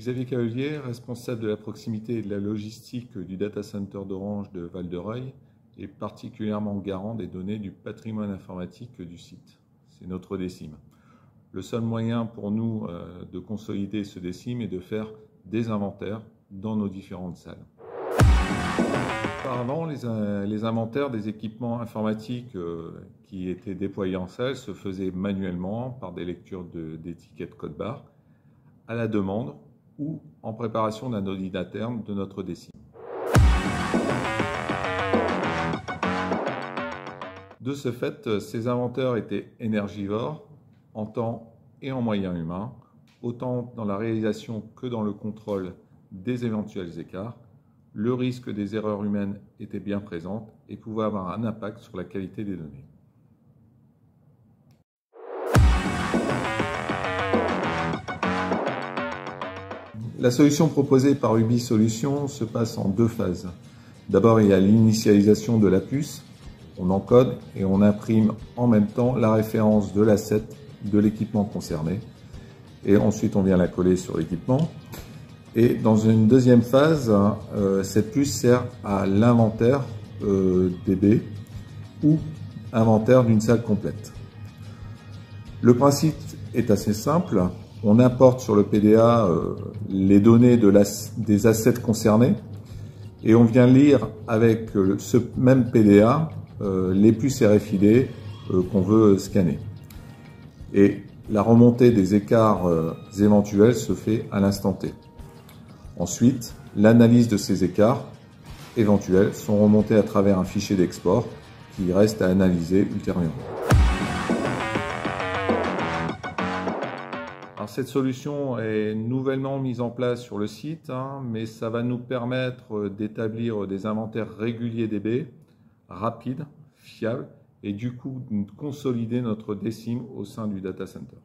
Xavier Cavelier, responsable de la proximité et de la logistique du data center d'Orange de Val-de-Reuil, est particulièrement garant des données du patrimoine informatique du site. C'est notre DSIM. Le seul moyen pour nous de consolider ce DSIM est de faire des inventaires dans nos différentes salles. Auparavant, les inventaires des équipements informatiques qui étaient déployés en salle se faisaient manuellement par des lectures d'étiquettes code-barres à la demande ou en préparation d'un audit interne de notre DSIM. De ce fait, ces inventaires étaient énergivores en temps et en moyens humains, autant dans la réalisation que dans le contrôle des éventuels écarts. Le risque des erreurs humaines était bien présent et pouvait avoir un impact sur la qualité des données. La solution proposée par Ubi Solutions se passe en deux phases. D'abord, il y a l'initialisation de la puce. On encode et on imprime en même temps la référence de l'asset de l'équipement concerné. Et ensuite, on vient la coller sur l'équipement. Et dans une deuxième phase, cette puce sert à l'inventaire DB ou inventaire d'une salle complète. Le principe est assez simple. On importe sur le PDA les données des assets concernés et on vient lire avec ce même PDA les puces RFID qu'on veut scanner. Et la remontée des écarts éventuels se fait à l'instant T. Ensuite, l'analyse de ces écarts éventuels sont remontés à travers un fichier d'export qui reste à analyser ultérieurement. Alors, cette solution est nouvellement mise en place sur le site, mais ça va nous permettre d'établir des inventaires réguliers DB, rapides, fiables, et du coup de consolider notre DSIM au sein du data center.